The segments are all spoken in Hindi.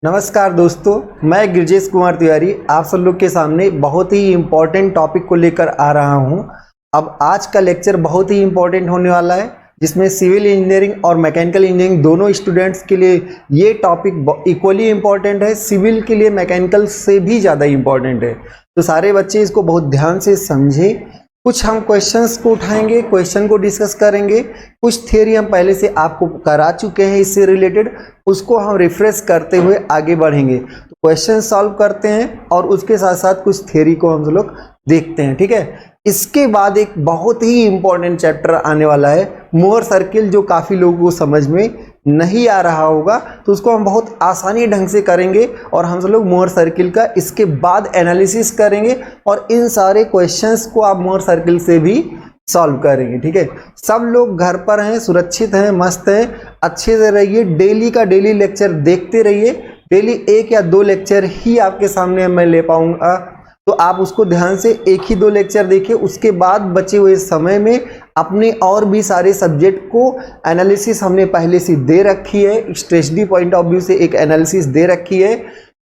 नमस्कार दोस्तों, मैं गिरजेश कुमार तिवारी आप सब लोग के सामने बहुत ही इम्पोर्टेंट टॉपिक को लेकर आ रहा हूं। अब आज का लेक्चर बहुत ही इम्पोर्टेंट होने वाला है, जिसमें सिविल इंजीनियरिंग और मैकेनिकल इंजीनियरिंग दोनों स्टूडेंट्स के लिए ये टॉपिक इक्वली इम्पोर्टेंट है। सिविल के लिए मैकेनिकल से भी ज़्यादा इम्पोर्टेंट है, तो सारे बच्चे इसको बहुत ध्यान से समझें। कुछ हम क्वेश्चंस को उठाएंगे, क्वेश्चन को डिस्कस करेंगे। कुछ थियरी हम पहले से आपको करा चुके हैं इससे रिलेटेड, उसको हम रिफ्रेश करते हुए आगे बढ़ेंगे। तो क्वेश्चन सॉल्व करते हैं और उसके साथ साथ कुछ थियरी को हम लोग देखते हैं, ठीक है। इसके बाद एक बहुत ही इंपॉर्टेंट चैप्टर आने वाला है, मोहर सर्किल, जो काफ़ी लोगों को समझ में नहीं आ रहा होगा, तो उसको हम बहुत आसानी ढंग से करेंगे और हम सब लोग मोहर सर्किल का इसके बाद एनालिसिस करेंगे और इन सारे क्वेश्चंस को आप मोहर सर्किल से भी सॉल्व करेंगे, ठीक है। सब लोग घर पर हैं, सुरक्षित हैं, मस्त हैं, अच्छे से रहिए। डेली का डेली लेक्चर देखते रहिए। डेली 1 या 2 लेक्चर ही आपके सामने मैं ले पाऊंगा, तो आप उसको ध्यान से 1 ही 2 लेक्चर देखिए। उसके बाद बचे हुए समय में अपने और भी सारे सब्जेक्ट को एनालिसिस हमने पहले से दे रखी है, स्ट्रेटजी पॉइंट ऑफ व्यू से एक एनालिसिस दे रखी है।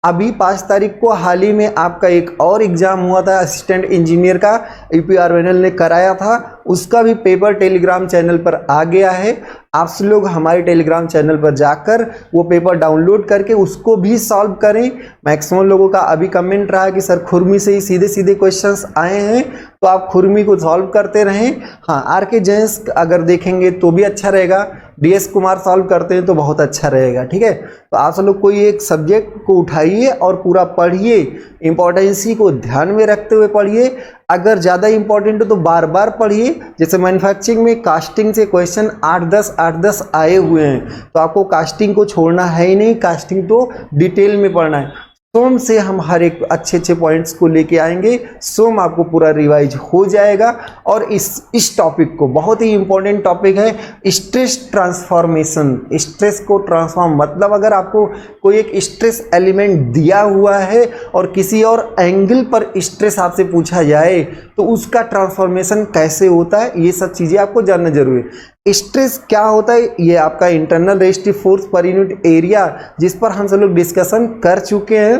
अभी 5 तारीख को हाल ही में आपका एक और एग्जाम हुआ था, असिस्टेंट इंजीनियर का, यूपीआरएनएल ने कराया था, उसका भी पेपर टेलीग्राम चैनल पर आ गया है। आप लोग हमारे टेलीग्राम चैनल पर जाकर वो पेपर डाउनलोड करके उसको भी सॉल्व करें। मैक्सिमम लोगों का अभी कमेंट रहा कि सर खुरमी से ही सीधे सीधे क्वेश्चंस आए हैं, तो आप खुरमी को सॉल्व करते रहें। हाँ, आर.के. जैन अगर देखेंगे तो भी अच्छा रहेगा, डी.एस. कुमार सॉल्व करते हैं तो बहुत अच्छा रहेगा, ठीक है। तो आप सब लोग कोई एक सब्जेक्ट को उठाइए और पूरा पढ़िए, इंपॉर्टेंसी को ध्यान में रखते हुए पढ़िए। अगर ज़्यादा इंपॉर्टेंट हो तो बार बार पढ़िए। जैसे मैन्युफैक्चरिंग में कास्टिंग से क्वेश्चन 8-10 आए हुए हैं, तो आपको कास्टिंग को छोड़ना है ही नहीं, कास्टिंग तो डिटेल में पढ़ना है। सोम से हम हर एक अच्छे पॉइंट्स को लेके आएंगे। सोम आपको पूरा रिवाइज हो जाएगा। और इस टॉपिक को, बहुत ही इंपॉर्टेंट टॉपिक है, स्ट्रेस ट्रांसफॉर्मेशन। स्ट्रेस को ट्रांसफॉर्म मतलब अगर आपको कोई एक स्ट्रेस एलिमेंट दिया हुआ है और किसी और एंगल पर स्ट्रेस आपसे पूछा जाए तो उसका ट्रांसफॉर्मेशन कैसे होता है, ये सब चीज़ें आपको जानना जरूरी है। स्ट्रेस क्या होता है, ये आपका internal resistive force per unit area, जिस पर हम सब लोग डिस्कशन कर चुके हैं।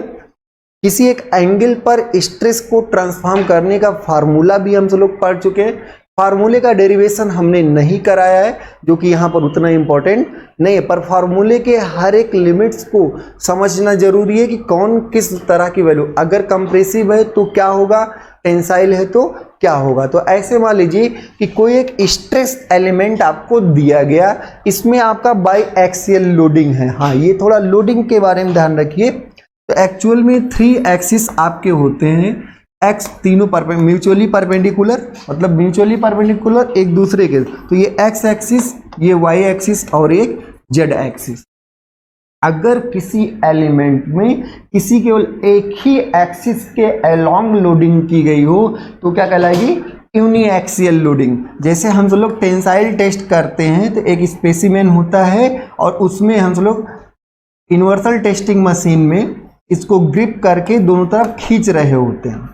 किसी एक एंगल पर स्ट्रेस को ट्रांसफॉर्म करने का फार्मूला भी हम सब लोग पढ़ चुके हैं। फार्मूले का डेरिवेशन हमने नहीं कराया है, जो कि यहाँ पर उतना इंपॉर्टेंट नहीं है, पर फार्मूले के हर एक लिमिट्स को समझना जरूरी है कि कौन किस तरह की वैल्यू, अगर कंप्रेसिव है तो क्या होगा, टेंसाइल है तो क्या होगा। तो ऐसे मान लीजिए कि कोई एक स्ट्रेस एलिमेंट आपको दिया गया, इसमें आपका बाई एक्सियल लोडिंग है। हाँ, ये थोड़ा लोडिंग के बारे में ध्यान रखिए। तो एक्चुअल में 3 एक्सिस आपके होते हैं, एक्स तीनों म्यूचुअली परपेंडिकुलर, मतलब म्यूचुअली परपेंडिकुलर एक दूसरे के। तो ये एक्स एक्सिस, ये वाई एक्सिस और एक जेड एक्सिस। अगर किसी एलिमेंट में किसी केवल एक ही एक्सिस के अलोंग लोडिंग की गई हो तो क्या कहलाएगी, यूनिएक्सियल लोडिंग। जैसे हम सब लोग टेंसाइल टेस्ट करते हैं तो एक स्पेसिमेन होता है और उसमें हम सब लोग यूनिवर्सल टेस्टिंग मशीन में इसको ग्रिप करके दोनों तरफ खींच रहे होते हैं।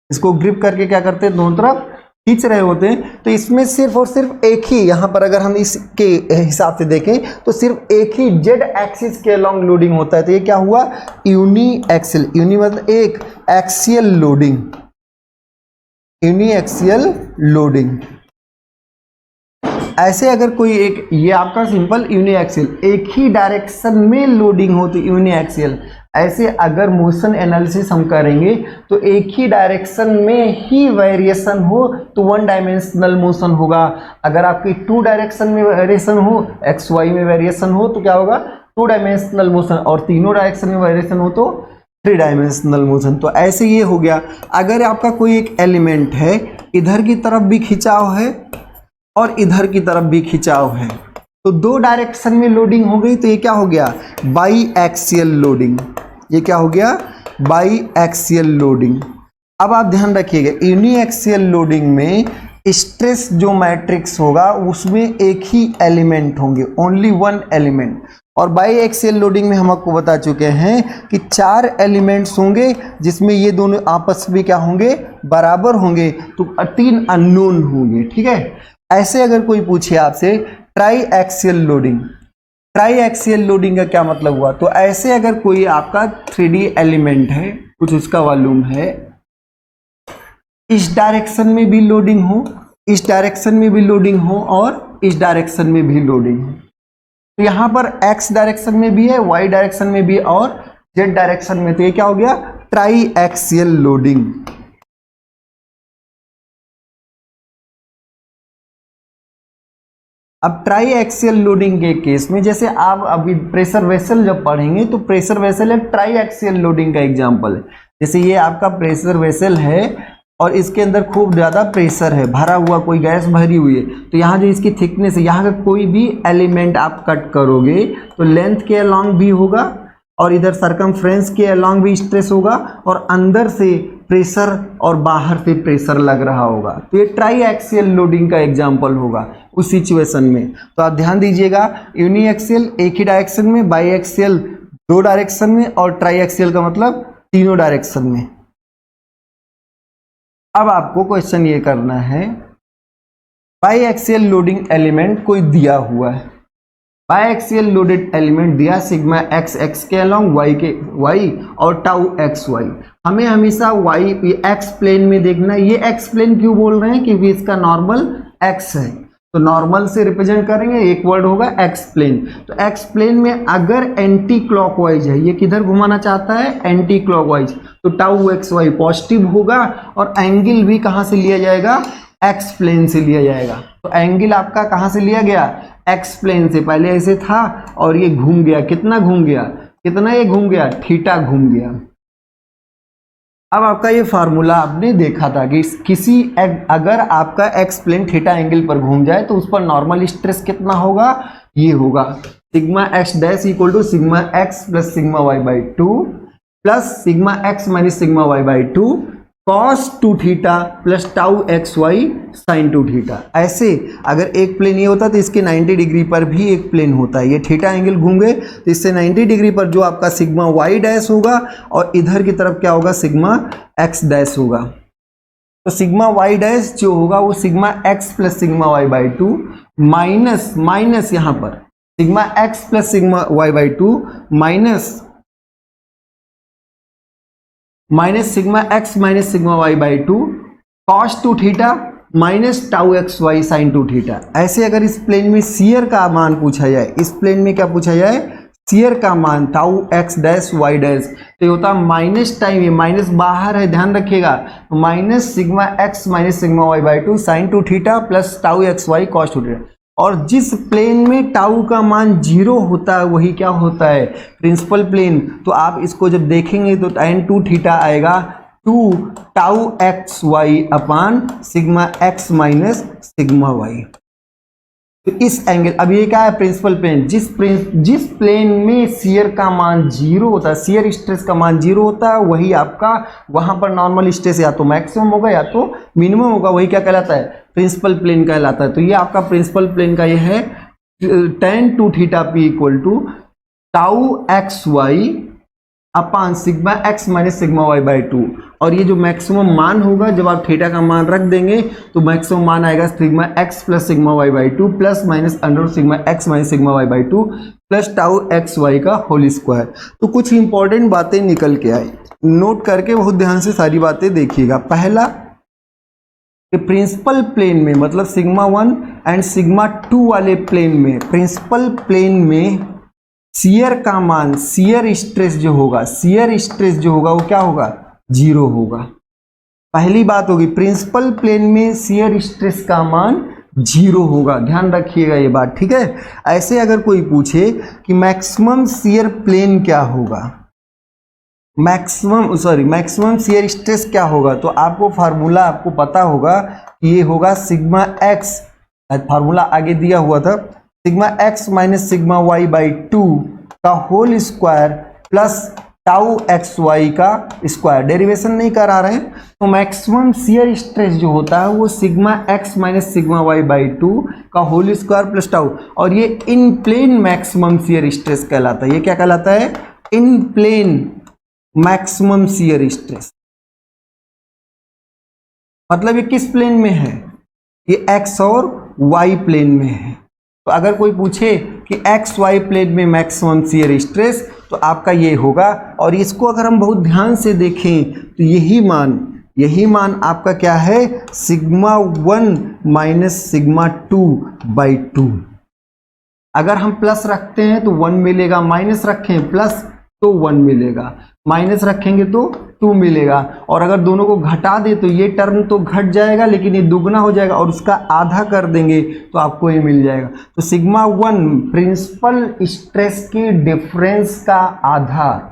इसको ग्रिप करके क्या करते हैं, दोनों तरफ खींच रहे होते हैं। तो इसमें सिर्फ और सिर्फ एक ही, यहाँ पर अगर हम इसके हिसाब से देखें तो सिर्फ एक ही जेड एक्सिस के अलोंग लोडिंग होता है। तो ये क्या हुआ, यूनी एक्सियल। यूनी मतलब एक, axial loading, uniaxial loading. ऐसे अगर कोई एक, ये आपका सिंपल यूनी एक्सियल, एक ही डायरेक्शन में लोडिंग होती है यूनी एक्सियल। ऐसे अगर मोशन एनालिसिस हम करेंगे तो एक ही डायरेक्शन में ही वेरिएशन हो तो 1 डायमेंशनल मोशन होगा। अगर आपकी 2 डायरेक्शन में वेरिएशन हो, एक्स वाई में वेरिएशन हो तो क्या होगा, 2 डायमेंशनल मोशन, और तीनों डायरेक्शन में वेरिएशन हो तो 3 डायमेंशनल मोशन। तो ऐसे ये हो गया। अगर आपका कोई एक एलिमेंट है, इधर की तरफ भी खिंचाव है और इधर की तरफ भी खिंचाव है, तो 2 डायरेक्शन में लोडिंग हो गई, तो ये क्या हो गया, बाई एक्सियल लोडिंग। ये क्या हो गया, बाई एक्सियल लोडिंग। अब आप ध्यान रखिएगा, यूनी एक्सियल लोडिंग में स्ट्रेस जो मैट्रिक्स होगा उसमें एक ही एलिमेंट होंगे, ओनली 1 एलिमेंट। और बाई एक्सियल लोडिंग में हम आपको बता चुके हैं कि 4 एलिमेंट्स होंगे, जिसमें ये दोनों आपस में क्या होंगे, बराबर होंगे, तो 3 अननोन होंगे, ठीक है। ऐसे अगर कोई पूछे आपसे try axial loading, try axial loading का क्या मतलब हुआ? तो ऐसे अगर कोई आपका 3D एलिमेंट है, कुछ उसका वॉल्यूम है, इस डायरेक्शन में भी लोडिंग हो, इस डायरेक्शन में भी लोडिंग हो और इस डायरेक्शन में भी लोडिंग हो, तो यहां पर एक्स डायरेक्शन में भी है, वाई डायरेक्शन में भी और जेड डायरेक्शन में, तो ये क्या हो गया? Try axial loading. अब ट्राई एक्सियल लोडिंग के केस में, जैसे आप अभी प्रेशर वेसल जब पढ़ेंगे तो प्रेशर वेसल एक ट्राई एक्सियल लोडिंग का एग्जांपल है। जैसे ये आपका प्रेशर वेसल है और इसके अंदर खूब ज़्यादा प्रेशर है, भरा हुआ कोई गैस भरी हुई है, तो यहाँ जो इसकी थिकनेस है, यहाँ का कोई भी एलिमेंट आप कट करोगे तो लेंथ के अलॉन्ग भी होगा और इधर सरकमफ्रेंस के अलॉन्ग भी स्ट्रेस होगा और अंदर से प्रेशर और बाहर से प्रेशर लग रहा होगा, तो ये ट्राई एक्सियल लोडिंग का एग्जांपल होगा उस सिचुएशन में। तो आप ध्यान दीजिएगा, यूनी एक्सियल एक ही डायरेक्शन में, बाई एक्सियल दो डायरेक्शन में और ट्राई एक्सियल का मतलब तीनों डायरेक्शन में। अब आपको क्वेश्चन ये करना है, बाई एक्सियल लोडिंग एलिमेंट कोई दिया हुआ है, बाई एक्सियल लोडेड एलिमेंट दिया सिग्मा एक्स एक्स के अलॉन्ग वाई के वाई और टाउ एक्स वाई। हमें हमेशा वाई एक्स प्लेन में देखना है। ये एक्स प्लेन क्यों बोल रहे हैं? क्योंकि इसका नॉर्मल एक्स है, तो नॉर्मल से रिप्रेजेंट करेंगे, एक वर्ड होगा एक्स प्लेन। तो एक्स प्लेन में अगर एंटी क्लॉकवाइज है, ये किधर घुमाना चाहता है? एंटी क्लॉकवाइज, तो टाउ एक्स वाई पॉजिटिव होगा और एंगल भी कहां से लिया जाएगा? एक्स प्लेन से लिया जाएगा। तो एंगल आपका कहां से लिया गया? एक्स प्लेन से। पहले ऐसे था और ये घूम गया, कितना घूम गया? कितना ये घूम गया? थीटा घूम गया। अब आपका ये फार्मूला आपने देखा था कि किसी अगर आपका एक्स प्लेन थीटा एंगल पर घूम जाए तो उस पर नॉर्मल स्ट्रेस कितना होगा? ये होगा sigma x dash equal to sigma x plus sigma Y by two plus sigma x minus sigma Y by two cos 2 theta plus tau x y sine 2 theta. ऐसे अगर एक प्लेन ये होता तो इसके 90 डिग्री पर भी एक प्लेन होता है, ये थीटा एंगल घूम गए तो इससे 90 डिग्री पर जो आपका सिग्मा वाई डैश होगा और इधर की तरफ क्या होगा? सिग्मा एक्स डैश होगा। तो सिग्मा वाई डैश जो होगा वो sigma x plus sigma Y by two minus minus यहाँ पर sigma x plus sigma Y by two minus sigma x minus sigma Y by two cos 2 theta minus tau x y sine 2 theta. ऐसे अगर इस प्लेन में शियर का मान पूछा जाए, इस प्लेन में क्या पूछा जाए? शियर का मान tau x dash y dash, तो ये होता माइनस टाइम, ये माइनस बाहर है ध्यान रखिएगा, minus sigma x minus sigma Y by two sine 2 theta plus tau x y cos 2 theta. और जिस प्लेन में टाउ का मान 0 होता है वही क्या होता है? Principal plane. तो आप इसको जब देखेंगे तो tan 2 थीटा आएगा 2 tau x y upon sigma x minus sigma y. तो इस एंगल, अब ये क्या है? Principal plane. जिस प्लेन में शियर का मान 0 होता है, शियर स्ट्रेस का मान 0 होता है, वही आपका वहां पर नॉर्मल स्ट्रेस या तो मैक्सिमम होगा या तो मिनिमम होगा, वही क्या कहलाता है? प्रिंसिपल प्लेन कहलाता है। तो ये आपका प्रिंसिपल प्लेन का ये है tan 2 theta p equal to tau x y upon sigma x minus sigma Y by two. और ये जो मैक्सिमम मान होगा जब आप थीटा का मान रख देंगे तो मैक्सिमम मान आएगा sigma x plus sigma Y by two plus minus under sigma x minus sigma Y by two plus tau x Y का होल स्क्वायर। तो कुछ इंपॉर्टेंट बातें निकल के आई, नोट करके बहुत ध्यान से सारी बातें देखिएगा। पहला, प्रिंसिपल प्लेन में मतलब सिग्मा 1 एंड सिग्मा 2 वाले प्लेन में, प्रिंसिपल प्लेन में शियर का मान, शियर स्ट्रेस जो होगा वो क्या होगा? 0 होगा। पहली बात होगी, प्रिंसिपल प्लेन में शियर स्ट्रेस का मान 0 होगा, ध्यान रखिएगा ये बात, ठीक है। ऐसे अगर कोई पूछे कि मैक्सिमम शियर प्लेन क्या होगा, मैक्सिमम शियर स्ट्रेस क्या होगा, तो आपको फार्मूला आपको पता होगा कि ये होगा सिग्मा एक्स, फार्मूला आगे दिया हुआ था, sigma x minus sigma Y by two का whole square plus tau x Y का स्क्वायर। डेरिवेशन नहीं करा रहे हैं, तो मैक्सिमम शियर स्ट्रेस जो होता है वो sigma x minus sigma Y by two का होल स्क्वायर प्लस टाउ, और ये in plane maximum shear stress कहलाता है। ये क्या कहलाता है? In plane maximum shear stress. मतलब ये किस प्लेन में है? ये एक्स और वाई प्लेन में है। तो अगर कोई पूछे कि कि एक्स वाई प्लेन में मैक्सिमम शियर स्ट्रेस, तो आपका ये होगा। और इसको अगर हम बहुत ध्यान से देखें तो यही मान आपका क्या है, सिग्मा 1 माइनस सिग्मा 2/2। अगर हम प्लस रखते हैं तो 1 मिलेगा, माइनस रखें प्लस तो 1 मिलेगा, माइनस रखेंगे तो 2 मिलेगा। और अगर दोनों को घटा दे तो ये टर्म तो घट जाएगा लेकिन ये दुगना हो जाएगा, और उसका आधा कर देंगे तो आपको ये मिल जाएगा। तो सिग्मा 1 प्रिंसिपल स्ट्रेस के डिफरेंस का आधा,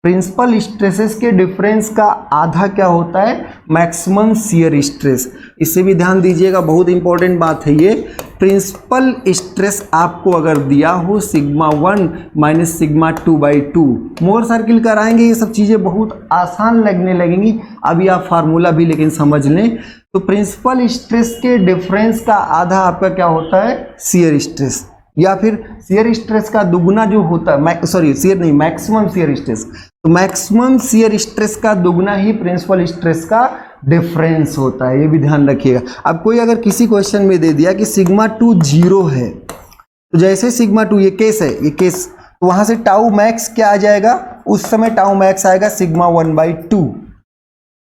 प्रिंसिपल स्ट्रेसेस के डिफरेंस का आधा क्या होता है, मैक्सिमम शियर स्ट्रेस। इससे भी ध्यान दीजिएगा, बहुत इंपॉर्टेंट बात है ये। प्रिंसिपल स्ट्रेस आपको अगर दिया हो सिग्मा 1 माइनस सिग्मा 2/2, मोर सर्किल कराएंगे, ये सब चीज़ें बहुत आसान लगने लगेंगी, अभी आप फार्मूला भी लेकिन समझ लें। तो प्रिंसिपल स्ट्रेस के डिफरेंस का आधा आपका क्या होता है, शियर स्ट्रेस, या फिर शियर स्ट्रेस का दुगना जो होता है, मैक्सिमम शियर स्ट्रेस। तो मैक्सिमम शियर स्ट्रेस का दुगना ही प्रिंसिपल स्ट्रेस का डिफरेंस होता है, ये भी ध्यान रखिएगा। अब कोई अगर किसी क्वेश्चन में दे दिया कि सिग्मा 2 0 है, तो जैसे सिग्मा 2 ये केस है, ये केस, तो वहां से टाउ मैक्स क्या आ जाएगा, उस समय टाउ मैक्स आएगा सिग्मा 1/2।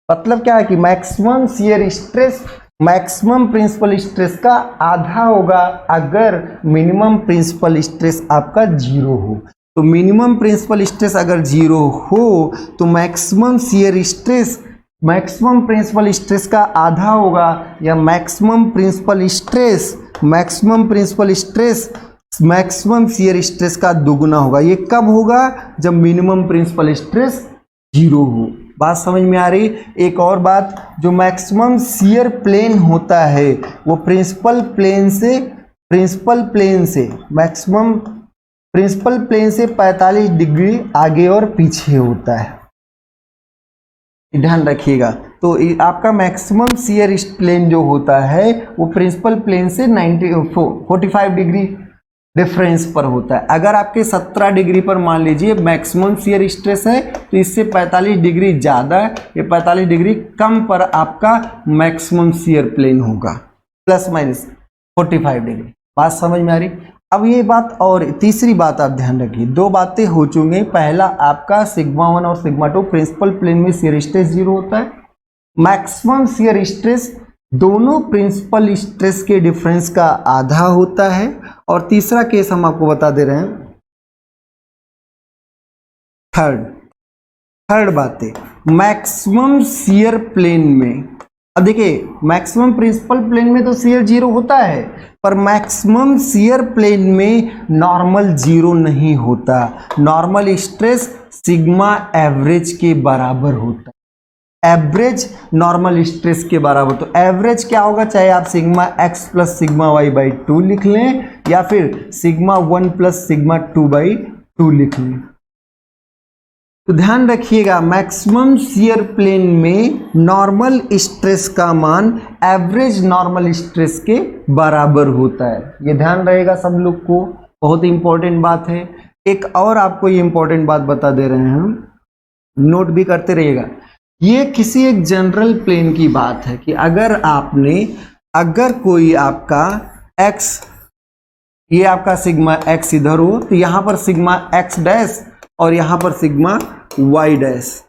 मतलब क्या है कि maximum shear stress maximum principal stress का आधा होगा अगर मिनिमम प्रिंसिपल स्ट्रेस आपका 0 हो। तो मिनिमम प्रिंसिपल स्ट्रेस अगर 0 हो तो maximum shear stress maximum principal stress का आधा होगा, या maximum principal stress maximum shear stress का दुगना होगा। ये कब होगा, जब मिनिमम प्रिंसिपल स्ट्रेस 0 हो। बात समझ में आ रही। एक और बात, जो मैक्सिमम शियर प्लेन होता है वो प्रिंसिपल प्लेन से 45 डिग्री आगे और पीछे होता है, ध्यान रखिएगा। तो आपका मैक्सिमम शियर प्लेन जो होता है वो प्रिंसिपल प्लेन से 45 डिग्री डिफरेंस पर होता है। अगर आपके 17 डिग्री पर मान लीजिए मैक्सिमम शियर स्ट्रेस है, तो इससे 45 डिग्री ज़्यादा, ये 45 डिग्री कम पर आपका मैक्सिमम शियर प्लेन होगा, प्लस माइनस 45 डिग्री। बात समझ में आ रही। अब ये बात, और तीसरी बात आप ध्यान रखिए, दो बातें हो चुकी। पहला आपका सिग्मा 1 और सिग्मा 2 प्रिंसिपल प्लेन में शियर स्ट्रेस 0 होता है। मैक्सिमम शियर स्ट्रेस दोनों प्रिंसिपल स्ट्रेस के डिफरेंस का आधा होता है। और तीसरा केस हम आपको बता दे रहे हैं, थर्ड बात है मैक्सिमम शियर प्लेन में। अब देखिए, मैक्सिमम प्रिंसिपल प्लेन में तो शियर 0 होता है, पर मैक्सिमम शियर प्लेन में नॉर्मल 0 नहीं होता। नॉर्मल स्ट्रेस सिग्मा एवरेज के बराबर होता है, एवरेज नॉर्मल स्ट्रेस के बराबर। तो एवरेज क्या होगा, चाहे आप sigma x plus sigma y/2 लिख लें, या फिर सिग्मा 1 प्लस सिग्मा 2/2 लिख लें। तो ध्यान रखिएगा, मैक्सिमम शियर प्लेन में नॉर्मल स्ट्रेस का मान एवरेज नॉर्मल स्ट्रेस के बराबर होता है। ये ध्यान रहेगा सब लोग को, बहुत इंपॉर्टेंट बात है। एक और आपको ये इंपॉर्टेंट बात बता दे रहे हैं हम, नोट भी करते रहिएगा। ये किसी एक जनरल प्लेन की बात है कि अगर कोई आपका x, ये आपका सिग्मा x इधर हो, तो यहां पर सिग्मा x डैश और यहां पर सिग्मा y डैश,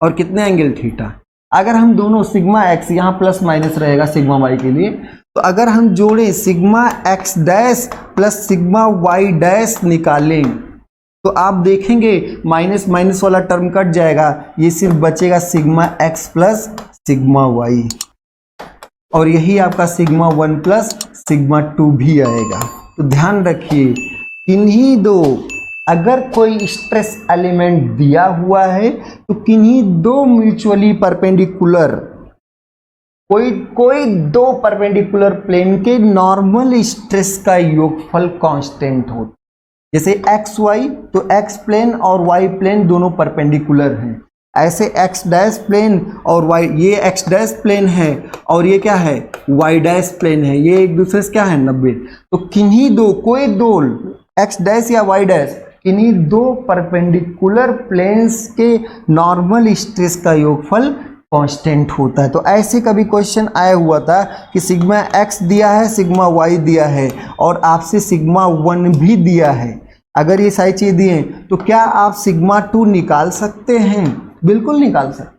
और कितने एंगल थीटा। अगर हम दोनों सिग्मा x, यहां प्लस माइनस रहेगा सिग्मा y के लिए, तो अगर हम जोड़ें sigma x dash plus sigma y dash निकालें, तो आप देखेंगे माइनस माइनस वाला टर्म कट जाएगा, ये सिर्फ बचेगा sigma x plus sigma y, और यही आपका सिग्मा 1 प्लस सिग्मा 2 भी आएगा। तो ध्यान रखिए, किन्हीं दो, अगर कोई स्ट्रेस एलिमेंट दिया हुआ है तो किन्हीं दो म्यूचुअली परपेंडिकुलर, कोई दो परपेंडिकुलर प्लेन के नॉर्मल स्ट्रेस का योगफल कांस्टेंट होता है। जैसे एक्स वाई, तो एक्स प्लेन और वाई प्लेन दोनों परपेंडिकुलर हैं। ऐसे एक्स डैश प्लेन और वाई, ये एक्स डैश प्लेन है और ये क्या है, वाई डैश प्लेन है, ये एक दूसरे से क्या है 90। तो किन्हीं दो, कोई दो एक्स डैश या वाई डैश, किन्हीं दो परपेंडिकुलर प्लेन्स के नॉर्मल स्ट्रेस का योगफल कांस्टेंट होता है। तो ऐसे कभी क्वेश्चन आया हुआ था कि सिग्मा एक्स दिया है, सिग्मा वाई दिया है और आपसे सिग्मा 1 भी दिया है। अगर ये सारी चीज़ दिए तो क्या आप सिग्मा 2 निकाल सकते हैं? बिल्कुल निकाल सकते।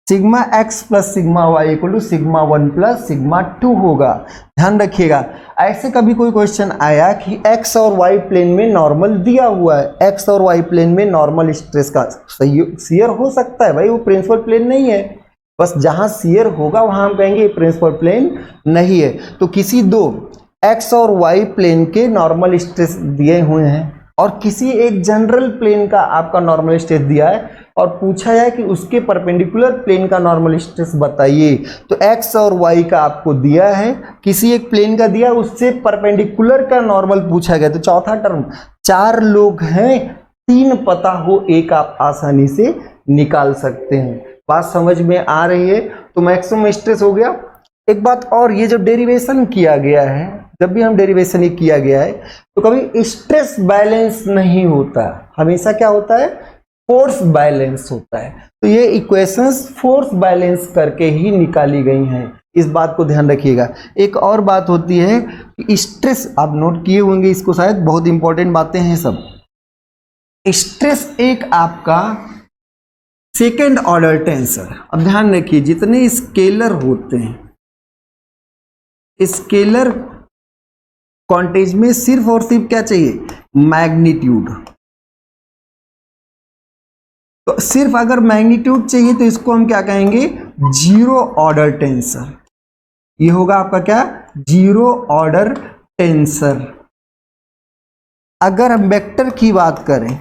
Sigma x plus sigma y equal to sigma 1 plus sigma 2 होगा। ध्यान रखिएगा। ऐसे कभी कोई क्वेश्चन आया कि एक्स और वाई प्लेन में नॉर्मल दिया हुआ है, एक्स और वाई प्लेन में नॉर्मल स्ट्रेस का शियर हो सकता है भाई, वो प्रिंसिपल प्लेन नहीं है। बस जहां शियर होगा वहां हम कहेंगे प्रिंसिपल प्लेन नहीं है। तो किसी दो एक्स और वाई प्लेन के नॉर्मल स्ट्रेस दिए हुए हैं और किसी एक जनरल प्लेन का आपका नॉर्मल स्ट्रेस दिया है और पूछा है कि उसके परपेंडिकुलर प्लेन का नॉर्मल स्ट्रेस बताइए। तो एक्स और वाई का आपको दिया है, किसी एक प्लेन का दिया, उससे परपेंडिकुलर का नॉर्मल पूछा गया। तो चौथा टर्म, 4 लोग हैं, 3 पता हो, एक आप आसानी से निकाल सकते हैं। बात समझ में आ रही है? तो मैक्सिमम स्ट्रेस हो गया। एक बात और, ये जो डेरिवेशन किया गया है, जब भी हम डेरिवेशन ये किया गया है तो कभी स्ट्रेस बैलेंस नहीं होता, हमेशा क्या होता है? फोर्स बैलेंस होता है। तो ये इक्वेशंस फोर्स बैलेंस करके ही निकाली गई हैं, इस बात को ध्यान रखिएगा। एक और बात होती है कि स्ट्रेस, आप नोट किए होंगे इसको शायद, बहुत इंपॉर्टेंट बातें हैं सब। स्ट्रेस एक आपका सेकेंड ऑर्डर टेंसर। अब ध्यान रखिए, जितने स्केलर होते हैं, स्केलर क्वांटिटीज में सिर्फ और सिर्फ क्या चाहिए? मैग्नीट्यूड। तो सिर्फ अगर मैग्नीट्यूड चाहिए तो इसको हम क्या कहेंगे? Zero order tensor. ये होगा आपका क्या? Zero order tensor. अगर हम वेक्टर की बात करें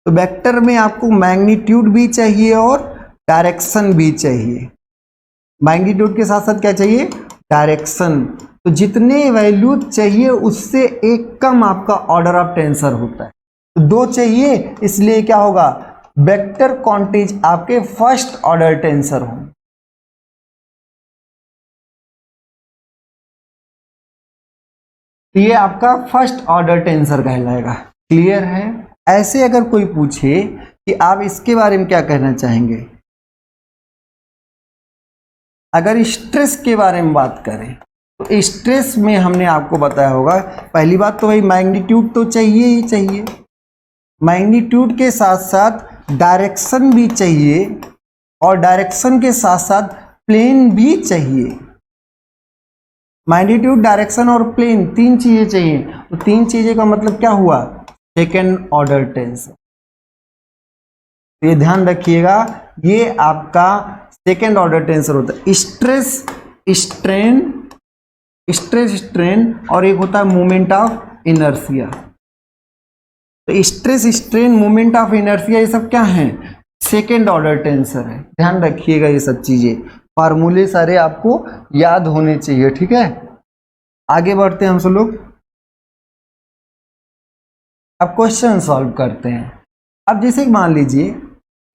तो वेक्टर में आपको मैग्नीट्यूड भी चाहिए और डायरेक्शन भी चाहिए। मैग्नीट्यूड के साथ साथ क्या चाहिए? डायरेक्शन। तो जितने वैल्यू चाहिए उससे एक कम आपका ऑर्डर ऑफ टेंसर होता है। तो 2 चाहिए, इसलिए क्या होगा? वेक्टर क्वांटिटीज आपके फर्स्ट ऑर्डर टेंसर होंगे। ये आपका फर्स्ट ऑर्डर टेंसर कहलाएगा। क्लियर है? ऐसे अगर कोई पूछे कि आप इसके बारे में क्या कहना चाहेंगे, अगर स्ट्रेस के बारे में बात करें तो स्ट्रेस में हमने आपको बताया होगा, पहली बात तो भाई मैग्नीट्यूड तो चाहिए ही चाहिए, मैग्नीट्यूड के साथ साथ डायरेक्शन भी चाहिए और डायरेक्शन के साथ साथ प्लेन भी चाहिए। मैग्नीट्यूड, डायरेक्शन और प्लेन, 3 चीजें चाहिए। तो 3 चीजें का मतलब क्या हुआ? Second order tensor. ये ध्यान रखिएगा, ये आपका सेकेंड ऑर्डर टेंसर होता है। स्ट्रेस स्ट्रेन, स्ट्रेस स्ट्रेन, और एक होता है मोमेंट ऑफ इनर्शिया। तो stress strain, moment of inertia, ये सब क्या है? सेकेंड ऑर्डर टेंसर है। ध्यान रखिएगा, ये सब चीजें, फार्मूले सारे आपको याद होने चाहिए। ठीक है, आगे बढ़ते हैं हम सब लोग। अब क्वेश्चन सॉल्व करते हैं। अब जैसे मान लीजिए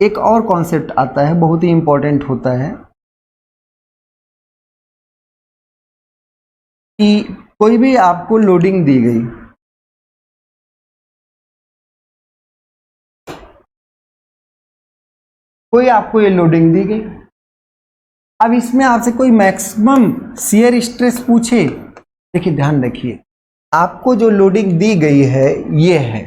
एक और कॉन्सेप्ट आता है, बहुत ही इंपॉर्टेंट होता है कि कोई भी आपको लोडिंग दी गई, कोई आपको ये लोडिंग दी गई, अब इसमें आपसे कोई मैक्सिमम शियर स्ट्रेस पूछे। देखिए ध्यान रखिए, आपको जो लोडिंग दी गई है ये है,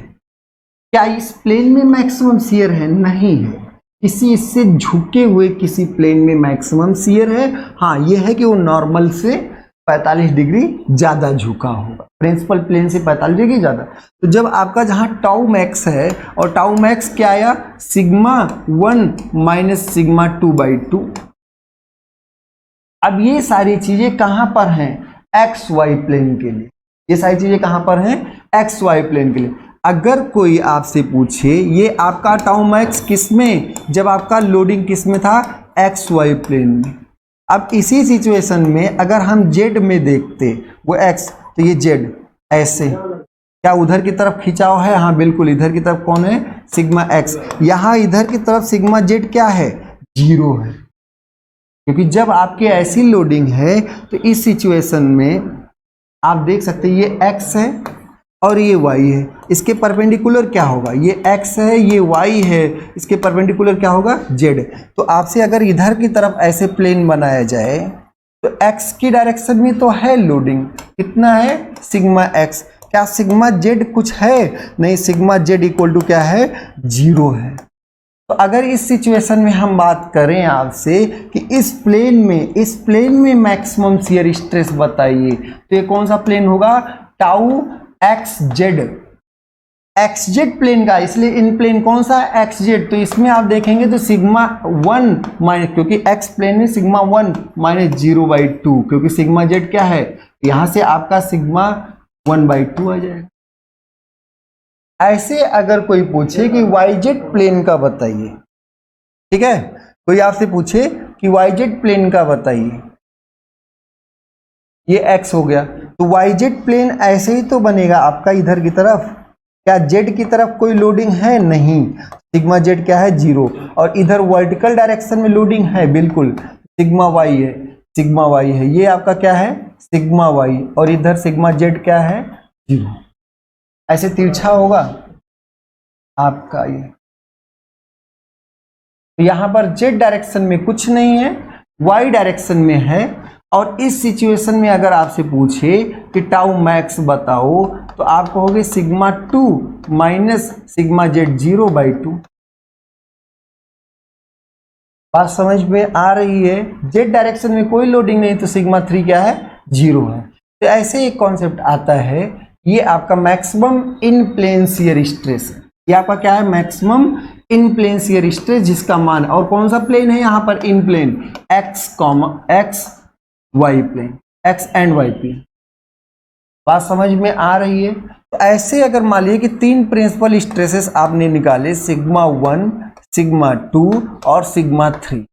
क्या इस प्लेन में मैक्सिमम शियर है? नहीं है। किसी इससे झुके हुए किसी प्लेन में मैक्सिमम शियर है। हाँ, ये है कि वो नॉर्मल से 45 डिग्री ज्यादा झुका होगा, प्रिंसिपल प्लेन से 45 डिग्री ज्यादा। तो जब आपका जहां टाउ मैक्स है, और टाउ मैक्स क्या आया? Sigma 1 minus sigma 2/2। अब ये सारी चीजें कहां पर हैं? एक्स वाई प्लेन के लिए। ये सारी चीजें कहां पर हैं? एक्स वाई प्लेन के लिए। अगर कोई आपसे पूछे ये आपका टाउ मैक्स किस में, जब आपका लोडिंग किस में था? एक्स वाई प्लेन में। अब इसी सिचुएशन में अगर हम जेड में देखते, वो एक्स, तो ये जेड ऐसे, क्या उधर की तरफ खिंचाव है? हाँ बिल्कुल, इधर की तरफ कौन है? Sigma x. यहां इधर की तरफ सिग्मा जेड क्या है? 0 है, क्योंकि जब आपकी ऐसी लोडिंग है तो इस सिचुएशन में आप देख सकते हैं ये एक्स है और ये y है, इसके परपेंडिकुलर क्या होगा, ये x है ये y है, इसके परपेंडिकुलर क्या होगा z। तो आपसे अगर इधर की तरफ ऐसे प्लेन बनाया जाए तो x की डायरेक्शन में तो है लोडिंग, कितना है सिग्मा x, क्या सिग्मा z कुछ है, नहीं, सिग्मा z इक्वल टू क्या है 0 है। तो अगर इस सिचुएशन में हम बात करें आपसे कि इस प्लेन में मैक्सिमम शियर स्ट्रेस बताइए, तो ये कौन सा प्लेन होगा, टाउ एक्स जेड प्लेन का, इसलिए इन प्लेन कौन सा एक्स जेड, तो इसमें आप देखेंगे तो सिग्मा 1 माइनस, क्योंकि एक्स प्लेन में सिग्मा 1 माइनस 0/2, क्योंकि सिग्मा जेड क्या है, यहां से आपका सिग्मा 1/2 आ जाएगा। ऐसे अगर कोई पूछे कि वाईजेड प्लेन का बताइए, ठीक है, कोई आपसे पूछे कि वाईजेड प्लेन का बताइए, ये x हो गया, तो वाईजेड प्लेन ऐसे ही तो बनेगा आपका इधर की तरफ, क्या z की तरफ कोई लोडिंग है, नहीं, सिग्मा z क्या है 0, और इधर वर्टिकल डायरेक्शन में लोडिंग है, बिल्कुल सिग्मा y है, सिग्मा y है, ये आपका क्या है सिग्मा y, और इधर सिग्मा z क्या है 0, ऐसे तिरछा होगा आपका ये। तो यहां पर z डायरेक्शन में कुछ नहीं है, y डायरेक्शन में है, और इस सिचुएशन में अगर आपसे पूछे कि टाउ मैक्स बताओ, तो आप कहोगे सिग्मा 2 माइनस सिग्मा जेड 0/2। बात समझ में आ रही है, जेड डायरेक्शन में कोई लोडिंग नहीं, तो सिग्मा 3 क्या है 0 है। तो ऐसे एक कॉन्सेप्ट आता है, ये आपका maximum in plane shear stress, ये आपका क्या है maximum in plane shear stress, जिसका मान, और कौन सा प्लेन है यहां पर in plane, x y plane, x and y plane. बात समझ में आ रही है। तो ऐसे अगर मान लीजिए कि 3 प्रिंसिपल स्ट्रेसेस आपने निकाले, सिग्मा 1, सिग्मा 2 और सिग्मा 3,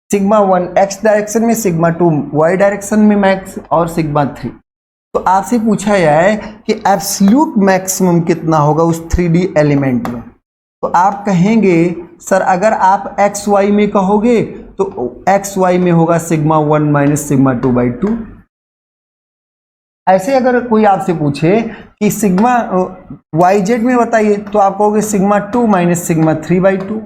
सिग्मा 1 x डायरेक्शन में, सिग्मा 2 y डायरेक्शन में मैक्स, और सिग्मा 3, तो आपसे पूछा जाए कि एब्सोल्यूट मैक्सिमम कितना होगा उस 3D एलिमेंट में, तो आप कहेंगे सर अगर आप एक्स वाई में कहोगे तो एक्स वाई में होगा सिग्मा 1 माइनस सिग्मा 2/2। ऐसे अगर कोई आपसे पूछे कि सिग्मा वाई जेड में बताइए, तो आप कहोगे सिग्मा 2 माइनस सिग्मा 3/2।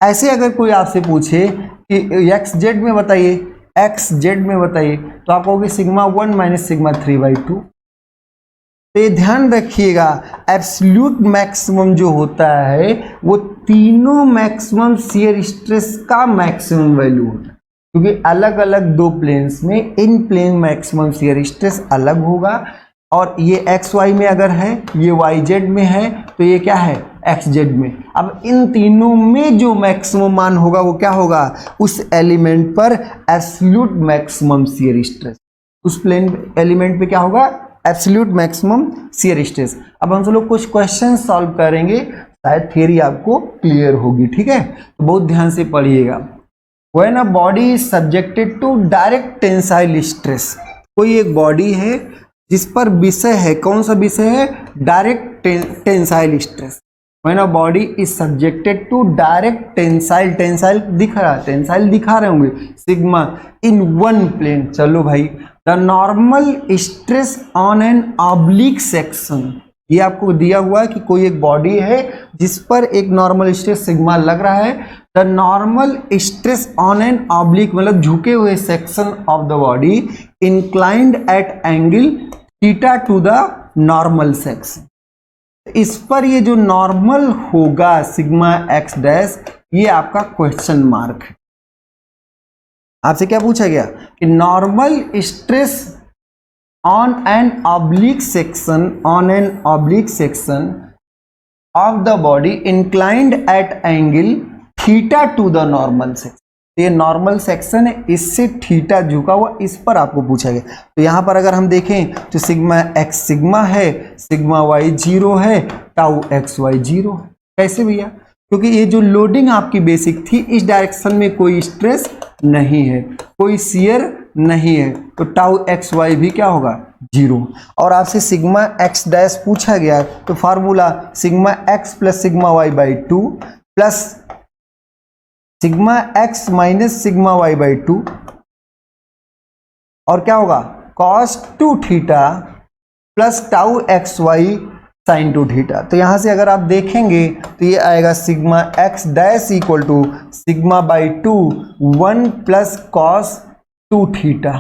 ऐसे अगर कोई आपसे पूछे कि एक्स जेड में बताइए, एक्स जेड में बताइए, तो आप कहोगे सिग्मा 1 माइनस सिग्मा 3/2। तो ये ध्यान रखिएगा, एब्सोल्यूट मैक्सिमम जो होता है वो तीनों मैक्सिमम शियर स्ट्रेस का मैक्सिमम वैल्यू होता है, क्योंकि अलग अलग 2 प्लेन्स में इन प्लेन मैक्सिमम शियर स्ट्रेस अलग होगा, और ये एक्स वाई में अगर है, ये वाई जेड में है, तो ये क्या है एक्स जेड में। अब इन तीनों में जो मैक्सिमम मान होगा वो क्या होगा, उस एलिमेंट पर एब्सोल्यूट मैक्सिमम शियर स्ट्रेस, उस प्लेन एलिमेंट पे क्या होगा एब्सोल्यूट मैक्सिमम शियर स्ट्रेस। अब हम सब लोग कुछ क्वेश्चन सॉल्व करेंगे, शायद थियरी आपको क्लियर होगी, ठीक है, तो बहुत ध्यान से पढ़िएगा। When a body is subjected to direct tensile stress, कोई एक बॉडी है जिस पर विषय है, कौन सा विषय है, direct tensile stress. When a body is subjected to direct tensile, tensile दिख रहा है, टेंसाइल दिखा रहे होंगे, सिग्मा इन वन प्लेन, चलो भाई, the normal stress on an oblique section, ये आपको दिया हुआ है कि कोई एक बॉडी है जिस पर एक नॉर्मल स्ट्रेस सिग्मा लग रहा है, the normal stress on an oblique मतलब झुके हुए section of the body inclined at angle theta to the normal section, इस पर ये जो नॉर्मल होगा सिग्मा एक्स डैश, ये आपका क्वेश्चन मार्क है। आपसे क्या पूछा गया कि normal stress on an oblique section of the body inclined at angle theta to the normal section, ये नॉर्मल सेक्शन है, इससे थीटा झुका हुआ, इस पर आपको पूछा गया। तो यहां पर अगर हम देखें तो सिग्मा एक्स सिग्मा है, सिग्मा वाई 0 है, टाउ एक्स वाई 0 है। कैसे भैया, क्योंकि ये जो लोडिंग आपकी बेसिक थी, इस डायरेक्शन में कोई स्ट्रेस नहीं है, कोई शियर नहीं है, तो टाउ एक्स वाई भी क्या होगा 0। और आपसे सिग्मा एक्स डैश पूछा गया, तो formula sigma x plus sigma Y by 2 plus sigma x minus sigma Y by 2, और क्या होगा cos 2 theta plus tau x y sine 2 theta. तो यहाँ से अगर आप देखेंगे तो ये आएगा sigma x dash equal to sigma by 2 1 plus cos 2 theta.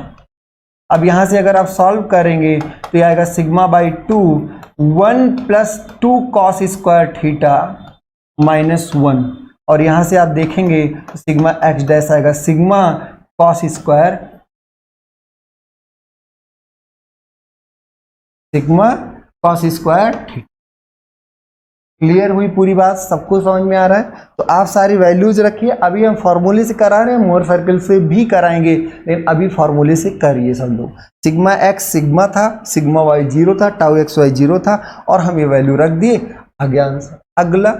अब यहाँ से अगर आप सॉल्व करेंगे तो ये आएगा sigma by 2 1 plus 2 cos square theta minus 1, और यहाँ से आप देखेंगे तो सिग्मा एक्स डैश आएगा sigma cos square sigma cos square theta. Clear हुई पूरी बात, सबको समझ में आ रहा है? तो आप सारी वैल्यूज रखिए। अभी हम फॉर्मूले से करा रहे हैं, मोर सर्कल से भी कराएंगे, लेकिन अभी फॉर्मूले से करिए सब लोग। सिग्मा एक्स सिग्मा था, सिग्मा वाई 0 था, टाउ एक्स वाई 0 था, और हम ये वैल्यू रख दिए, आगे आंसर। अगला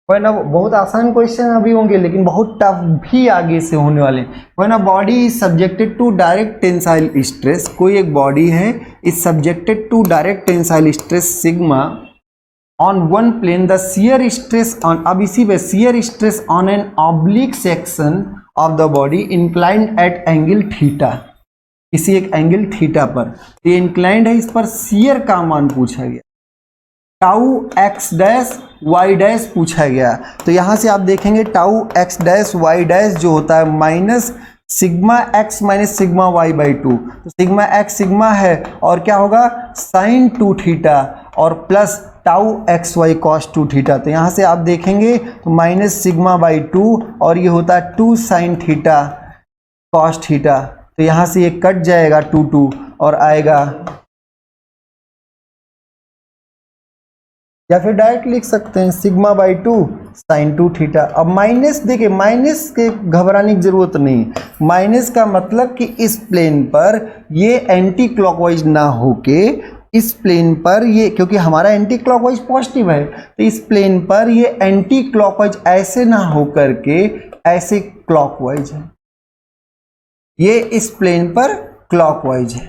वरना बहुत आसान क्वेश्चन अभी होंगे, लेकिन बहुत टफ भी आगे से होने वाले। When a body is subjected to direct tensile stress, कोई एक बॉडी है is subjected to direct tensile stress sigma on one plane, the shear stress on, अब इसी पे shear stress on an oblique section of the body inclined at angle theta, किसी एक एंगल थीटा पर ये इंक्लाइंड है, इस पर शियर का मान पूछा गया, tau x dash y dash पूछा गया। तो यहां से आप देखेंगे tau x dash y dash जो होता है minus sigma x minus sigma Y by 2, तो सिग्मा एक्स सिग्मा है और क्या होगा साइन 2 थीटा और plus tau x y cos 2 theta. तो यहाँ से आप देखेंगे तो माइनस सिग्मा बाई 2 और ये होता है 2 साइन थीटा कॉस थीटा। तो यहाँ से ये कट जाएगा 2 2 और आएगा, या फिर डायरेक्ट लिख सकते हैं सिग्मा बाई 2 साइन 2 थीटा। अब माइनस देखिए, माइनस के घबराने की जरूरत नहीं, माइनस का मतलब कि इस प्लेन पर ये एंटी क्लॉकवाइज ना होके इस प्लेन पर ये, क्योंकि हमारा एंटी क्लॉकवाइज पॉजिटिव है, तो इस प्लेन पर ये एंटी क्लॉकवाइज ऐसे ना हो करके ऐसे क्लॉकवाइज है, ये इस प्लेन पर क्लॉकवाइज है।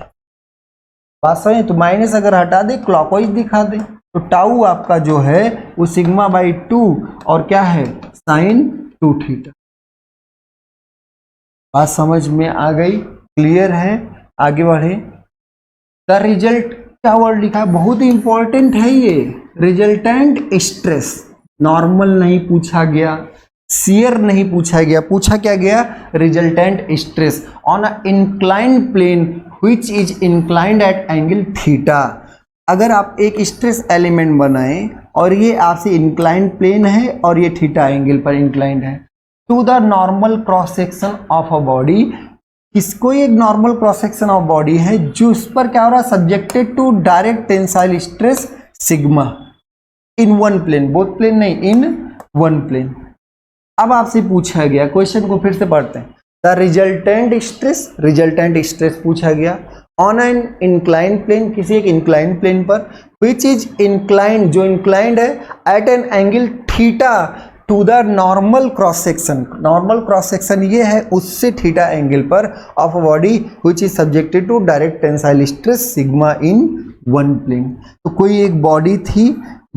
बात समझे? तो माइनस अगर हटा दे क्लॉकवाइज दिखा दे तो टाउ आपका जो है वो सिग्मा बाई 2 और क्या है साइन 2 थीटा। बात समझ में आ गई? क्लियर है? आगे बढ़े। द रिजल्ट, क्या वर्ड लिखा है, बहुत ही इंपॉर्टेंट है ये, रिजल्टेंट स्ट्रेस। नॉर्मल नहीं पूछा गया, शियर नहीं पूछा गया, पूछा क्या गया resultant stress on a inclined plane which is inclined at angle theta. अगर आप एक स्ट्रेस एलिमेंट बनाएं और ये आपसे इंक्लाइंड प्लेन है और ये थीटा एंगल पर इंक्लाइंड है, to the normal cross section of a body, किसको एक normal cross section of body है जो उस पर क्या हो रहा है subjected to direct tensile stress sigma in one plane, both plane नहीं, इन वन प्लेन। अब आपसे पूछा गया, क्वेश्चन को फिर से पढ़ते हैं, द रिजल्टेंट स्ट्रेस पूछा गया ऑन एन इंक्लाइंड प्लेन, किसी एक इंक्लाइंड प्लेन पर, विच इज इंक्लाइंड, जो इंक्लाइंड है at an angle theta to the normal cross section, normal cross section ये है उससे थीटा एंगल पर of a body which is subjected to direct tensile stress sigma in one plane. तो कोई एक बॉडी थी,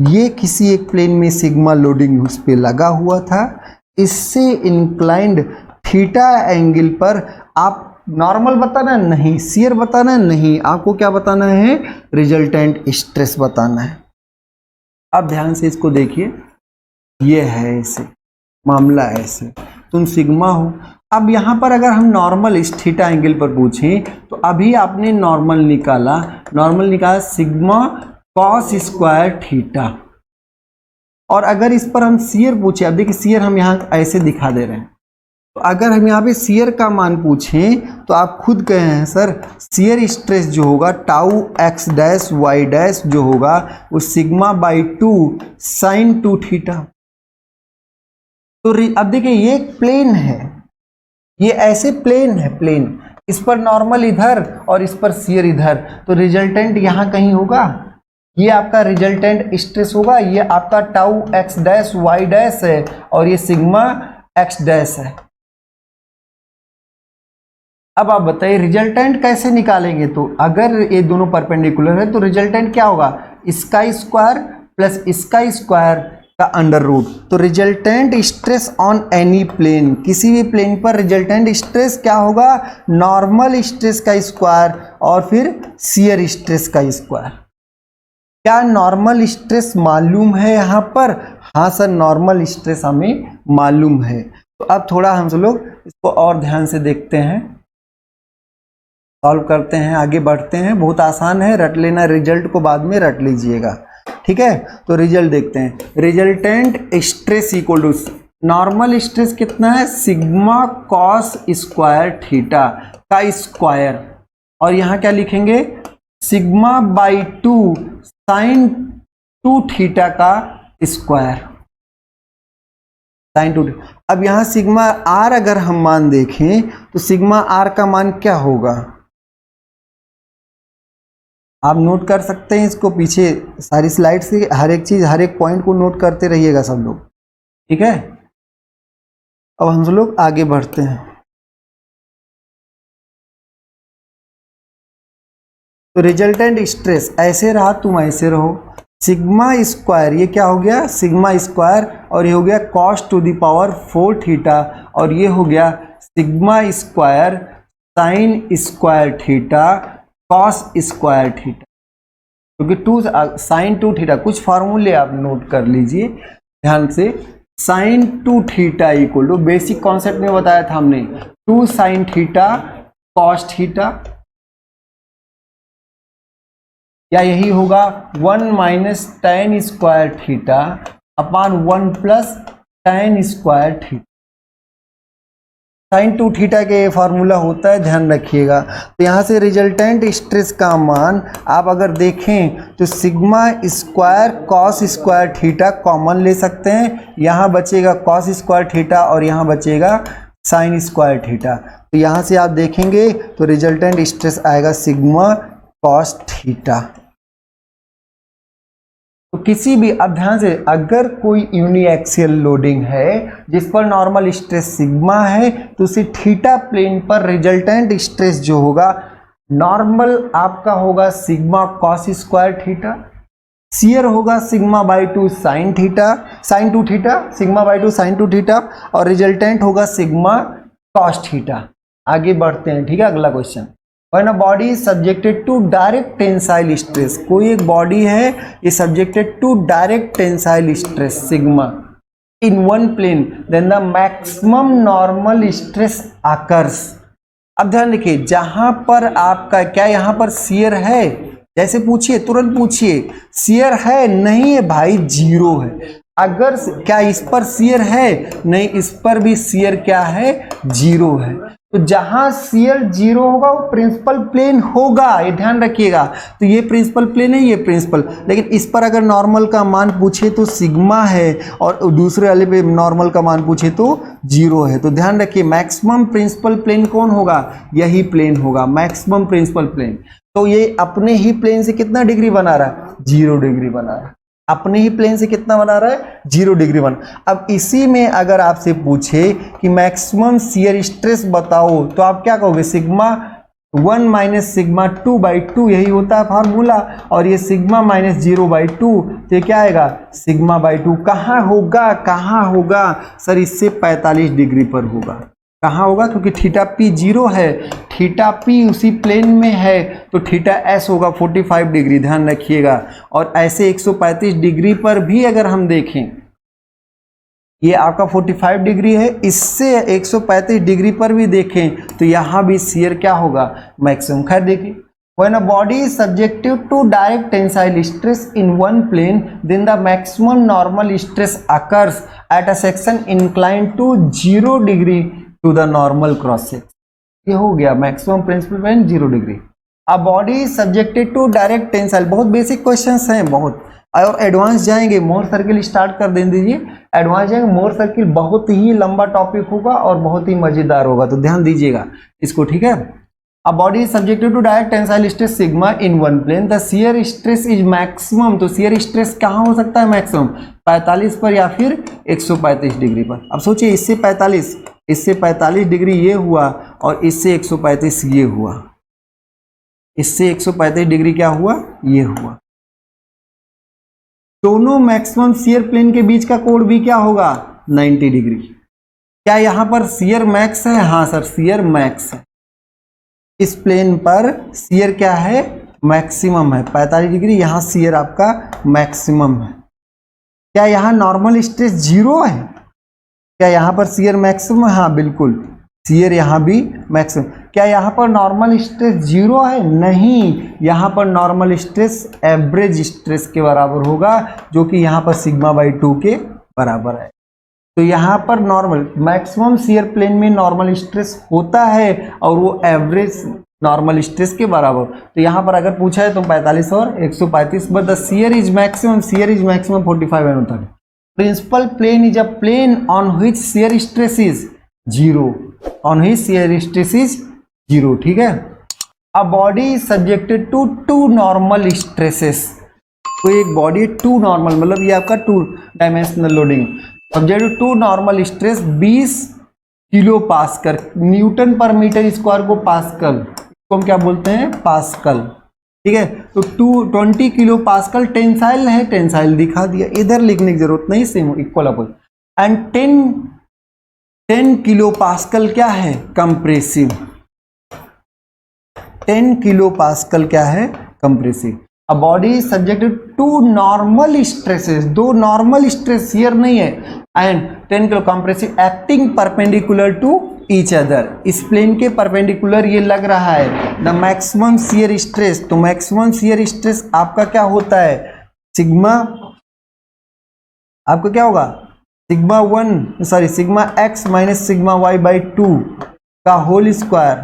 ये किसी एक प्लेन में सिग्मा लोडिंग उस पर लगा हुआ था, इससे इंक्लाइंड थीटा एंगल पर आप नॉर्मल बताना नहीं, शियर बताना नहीं, आपको क्या बताना है रिजल्टेंट स्ट्रेस बताना है। अब ध्यान से इसको देखिए, ये है ऐसे मामला, ऐसे तुम सिग्मा हो। अब यहाँ पर अगर हम नॉर्मल इस थीटा एंगल पर पूछें तो अभी आपने नॉर्मल निकाला सिग्मा कॉस स्क्वायर थीटा, और अगर इस पर हम शियर पूछे, अब देखिए शियर हम यहाँ ऐसे दिखा दे रहे हैं, तो अगर हम यहाँ पे शियर का मान पूछें तो आप खुद कहे हैं सर शियर स्ट्रेस जो होगा tau x dash y dash जो होगा वो सिग्मा बाई 2 साइन 2 थीटा। तो अब देखिए ये प्लेन है, ये ऐसे प्लेन है, प्लेन, इस पर नॉर्मल इधर और इस पर शियर इधर, तो रिजल्टेंट यहाँ कहीं होगा, ये आपका रिजल्टेंट स्ट्रेस होगा, ये आपका tau x dash y dash है और ये सिग्मा एक्स डैश है। अब आप बताइए रिजल्टेंट कैसे निकालेंगे? तो अगर ये दोनों परपेंडिकुलर है तो रिजल्टेंट क्या होगा, इसका स्क्वायर प्लस इसका स्क्वायर का अंडर रूट। तो resultant stress on any plane, किसी भी प्लेन पर रिजल्टेंट स्ट्रेस क्या होगा, नॉर्मल स्ट्रेस का स्क्वायर और फिर शियर स्ट्रेस का स्क्वायर। क्या नॉर्मल स्ट्रेस मालूम है यहाँ पर? हाँ सर, नॉर्मल स्ट्रेस हमें मालूम है। तो अब थोड़ा हम लोग इसको और ध्यान से देखते हैं, सॉल्व करते हैं, आगे बढ़ते हैं। बहुत आसान है, रट लेना, रिजल्ट को बाद में रट लीजिएगा, ठीक है। तो रिजल्ट देखते हैं। Resultant stress equal to normal stress कितना है? सिग्मा कॉस स्क्वायर थीटा का स्क्वायर, और यहाँ क्या लिखेंगे? सिग्मा बाई 2 साइन 2 थीटा का स्क्वायर, साइन 2। अब यहाँ सिग्मा आर अगर हम मान देखें तो सिग्मा आर का मान क्या होगा? आप नोट कर सकते हैं इसको, पीछे सारी स्लाइड से हर एक चीज, हर एक पॉइंट को नोट करते रहिएगा सब लोग, ठीक है। अब हम लोग आगे बढ़ते हैं। तो रिजल्टेंट स्ट्रेस ऐसे रहा, तुम ऐसे रहो। सिग्मा स्क्वायर, ये क्या हो गया? सिग्मा स्क्वायर, और ये हो गया cos two the power 4 theta, और ये हो गया sigma square sine square theta cos square theta, क्योंकि 2 साइन 2 थीटा। कुछ फार्मूले आप नोट कर लीजिए ध्यान से। Sine 2 theta equal to, basic concept में बताया था हमने, 2 साइन थीटा कॉस थीटा, या यही होगा 1 minus tan square theta upon 1 plus tan square theta. Sine 2 theta के फॉर्मूला होता है, ध्यान रखिएगा। तो यहाँ से रिजल्टेंट स्ट्रेस का मान आप अगर देखें तो sigma square cos square theta common ले सकते हैं, यहाँ बचेगा कॉस स्क्वायर थीटा और यहाँ बचेगा साइन स्क्वायर थीटा। तो यहाँ से आप देखेंगे तो रिजल्टेंट स्ट्रेस आएगा सिग्मा कॉस थीटा। तो किसी भी, अब ध्यान से, अगर कोई यूनिएक्सियल लोडिंग है जिस पर नॉर्मल स्ट्रेस सिग्मा है तो उसी थीटा प्लेन पर रिजल्टेंट स्ट्रेस जो होगा नॉर्मल आपका होगा sigma cos square theta, shear होगा sigma by 2 sine theta, sine 2 theta, sigma by 2 sine 2 theta, और रिजल्टेंट होगा सिग्मा कॉस थीटा। आगे बढ़ते हैं, ठीक है। अगला question, When a body is subjected to direct tensile stress, कोई एक बॉडी है ये subjected to direct tensile stress sigma in one plane, then the maximum normal stress occurs। अब ध्यान रखिए, जहां पर आपका क्या, यहां पर शियर है, जैसे पूछिए, तुरंत पूछिए शियर है? नहीं है भाई, जीरो है। अगर क्या इस पर शियर है? नहीं, इस पर भी शियर क्या है? जीरो है। तो जहां शियर जीरो होगा वो प्रिंसिपल प्लेन होगा, ये ध्यान रखिएगा। तो ये प्रिंसिपल प्लेन है, ये प्रिंसिपल, लेकिन इस पर अगर नॉर्मल का मान पूछे तो सिग्मा है, और दूसरे वाले पे नॉर्मल का मान पूछे तो जीरो है। तो ध्यान रखिए, मैक्सिमम प्रिंसिपल प्लेन कौन होगा? यही प्लेन होगा, मैक्सिमम प्रिंसिपल प्लेन। तो ये अपने ही प्लेन से कितना डिग्री बना रहा है? 0 डिग्री बना रहा है। अपने ही प्लेन से कितना बना रहा है? 0 डिग्री बना। अब इसी में अगर आपसे पूछे कि मैक्सिमम शियर स्ट्रेस बताओ तो आप क्या कहोगे? सिग्मा 1 माइनस सिग्मा 2 बाई 2, यही होता है फार्मूला, और ये सिग्मा माइनस 0 बाई 2, तो ये क्या आएगा? Sigma by 2। कहाँ होगा? कहाँ होगा सर? इससे 45 डिग्री पर होगा। कहाँ होगा? क्योंकि थीटा पी 0 है, थीटा पी उसी प्लेन में है, तो थीटा एस होगा 45 डिग्री, ध्यान रखिएगा। और ऐसे 135 डिग्री पर भी अगर हम देखें, ये आपका 45 डिग्री है, इससे 135 डिग्री पर भी देखें तो यहाँ भी शियर क्या होगा? मैक्सिमम। खैर देखिए, when a body is subjected to direct tensile stress in one plane, then the maximum normal stress occurs at a section inclined to 0 degree to the normal cross section। ये हो गया maximum principal plane 0 degree. A body subjected to direct tensile, बहुत बेसिक क्वेश्चंस हैं बहुत, और एडवांस जाएंगे। मोर सर्किल स्टार्ट कर दे दीजिए, एडवांस जाएंगे। मोर सर्किल बहुत ही लंबा टॉपिक होगा और बहुत ही मजेदार होगा, तो ध्यान दीजिएगा इसको, ठीक है। A body is subjected to direct tensile stress sigma in one plane, the shear stress is maximum. तो शियर स्ट्रेस कहाँ हो सकता है मैक्सिमम? 45 पर या फिर 135 डिग्री पर। अब सोचिए, इससे 45 डिग्री ये हुआ, और इससे 135 ये हुआ, इससे 135 डिग्री क्या हुआ? ये हुआ। दोनों मैक्सिमम शियर प्लेन के बीच का कोण भी क्या होगा? 90 डिग्री। क्या यहां पर शियर मैक्स है? हाँ सर, शियर मैक्स है। इस प्लेन पर शियर क्या है? मैक्सिमम है 45 डिग्री, यहाँ शियर आपका मैक्सिमम है। क्या यहाँ नॉर्मल स्ट्रेस जीरो है? क्या यहाँ पर शियर मैक्सिमम? हाँ बिल्कुल, शियर यहाँ भी मैक्सिमम। क्या यहाँ पर नॉर्मल स्ट्रेस जीरो है? नहीं, यहाँ पर नॉर्मल स्ट्रेस एवरेज स्ट्रेस के बराबर होगा, जो कि यहाँ पर सिग्मा बाई 2 के बराबर है। तो यहाँ पर नॉर्मल मैक्सिमम शियर प्लेन में नॉर्मल स्ट्रेस होता है और वो एवरेज नॉर्मल स्ट्रेस के बराबर। तो यहाँ पर अगर पूछा है तो 45 और 135, but the shear is maximum 45 and 30। Principal plane is a plane on which shear stress is zero, on which shear stress is zero. ठीक है। A body is subjected to 2 normal stresses. तो एक बॉडी 2 नॉर्मल, मतलब ये आपका 2 dimensional loading, subject to 2 normal stress 20 kilo pascal, newton per metre square को पास्कल, को हम क्या बोलते हैं? पास्कल। ठीक है। तो 20 किलो पास्कल टेंसाइल है, टेंसाइल दिखा दिया, इधर लिखने की जरूरत नहीं, same equal opposite. And 10 kilo pascal क्या है? कंप्रेसिव। 10 किलो पास्कल क्या है? Compressive. A body is subjected to normal stresses, 2 normal stress here नहीं है, and 10 kilo compressive acting perpendicular to each other. इस प्लेन के परपेंडिकुलर ये लग रहा है। द मैक्सिमम शियर स्ट्रेस, तो मैक्सिमम शियर स्ट्रेस आपका क्या होता है? सिग्मा, आपका क्या होगा? Sigma x minus sigma Y by 2 का whole square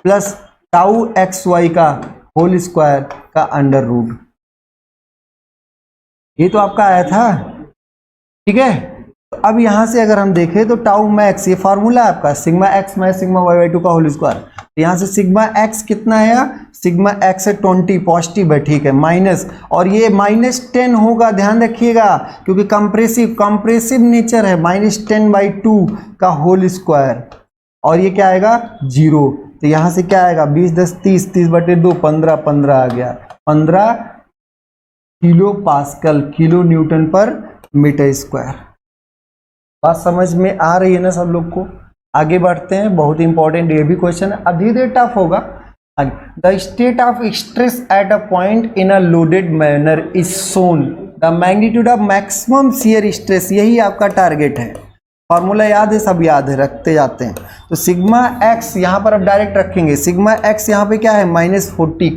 plus tau x Y का होल स्क्वायर का अंडर रूट। ये तो आपका आया था। ठीक है। तो अब यहां से अगर हम देखें तो टाउ मैक्स, ये फॉर्मूला है आपका, sigma x minus sigma Y by 2 का होल स्क्वायर। यहां से सिग्मा एक्स कितना है? सिग्मा एक्स है 20, पॉजिटिव है, ठीक है, माइनस, और ये -10 होगा, ध्यान रखिएगा, क्योंकि कंप्रेसिव नेचर है। -10/2 का होल स्क्वायर, और ये क्या आएगा? 0। तो यहां से क्या आएगा? 20 10 30, 30/2 15 आ गया, 15 kilo pascal, kilo Newton per metre square. बात समझ में आ रही है ना सब लोग को? आगे बढ़ते हैं, बहुत इंपॉर्टेंट ये भी क्वेश्चन है, अभी धीरे टफ होगा। The state of stress at a point in a loaded manner is shown, the magnitude of maximum shear stress, यही आपका टारगेट है। फॉर्मूला याद है? सब याद है, रखते जाते हैं। तो सिग्मा एक्स यहाँ पर अब डायरेक्ट रखेंगे, सिग्मा एक्स यहाँ पे क्या है? -40,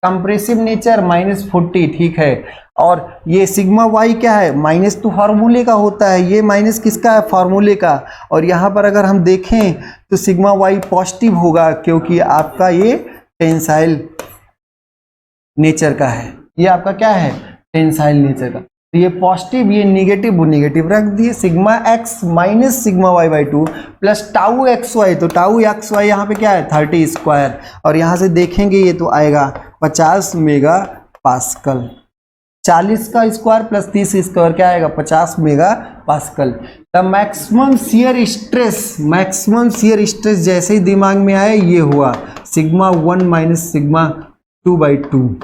कंप्रेसिव नेचर -40, ठीक है। और ये सिग्मा वाई क्या है? माइनस तो फार्मूले का होता है, ये माइनस किसका है? फार्मूले का। और यहाँ पर अगर हम देखें तो सिग्मा वाई पॉजिटिव होगा, क्योंकि आपका ये टेंसाइल नेचर का है। ये आपका क्या है? टेंसाइल नेचर का। तो ये पॉजिटिव, ये निगेटिव, वो निगेटिव रख दिए। Sigma x minus sigma Y by 2 plus tau x y, तो टाउ एक्स वाई यहाँ पे क्या है? 30 स्क्वायर, और यहाँ से देखेंगे ये तो आएगा 50 मेगा पास्कल। 40 का स्क्वायर प्लस 30 स्क्वायर क्या आएगा? 50 mega pascal. The maximum shear stress जैसे ही दिमाग में आए ये हुआ सिग्मा 1 माइनस सिग्मा 2/2,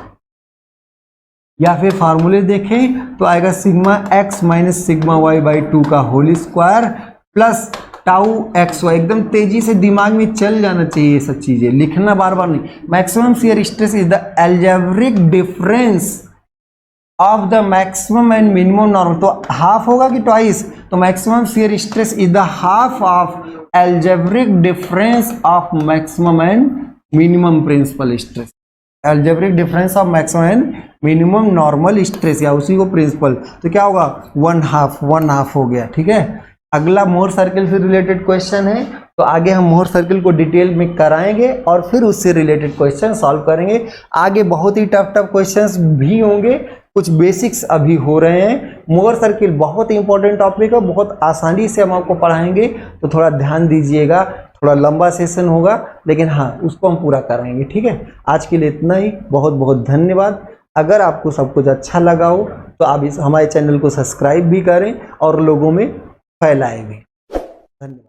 या फिर फार्मूले देखें तो आएगा sigma x minus sigma Y by 2 का whole square plus tau x y. एकदम तेजी से दिमाग में चल जाना चाहिए ये सब चीजें, लिखना बार बार नहीं। Maximum shear stress is the algebraic difference of the maximum and minimum normal, तो हाफ होगा कि ट्वाइस? तो maximum shear stress is the half of algebraic difference of maximum and minimum principal stress. Algebraic difference of maximum and minimum normal stress, या उसी को प्रिंसिपल, तो क्या होगा? 1/2 हो गया। ठीक है। अगला मोर सर्किल से रिलेटेड क्वेश्चन है, तो आगे हम मोर सर्किल को डिटेल में कराएंगे और फिर उससे रिलेटेड क्वेश्चन सॉल्व करेंगे। आगे बहुत ही टफ क्वेश्चंस भी होंगे, कुछ बेसिक्स अभी हो रहे हैं। मोर सर्किल बहुत इंपॉर्टेंट टॉपिक है, बहुत आसानी से हम आपको पढ़ाएंगे, तो थोड़ा ध्यान दीजिएगा। थोड़ा लंबा सेशन होगा, लेकिन हाँ उसको हम पूरा कराएंगे। ठीक है। आज के लिए इतना ही, बहुत बहुत धन्यवाद। अगर आपको सब कुछ अच्छा लगा हो तो आप हमारे चैनल को सब्सक्राइब भी करें और लोगों में फैलाएं भी। धन्यवाद।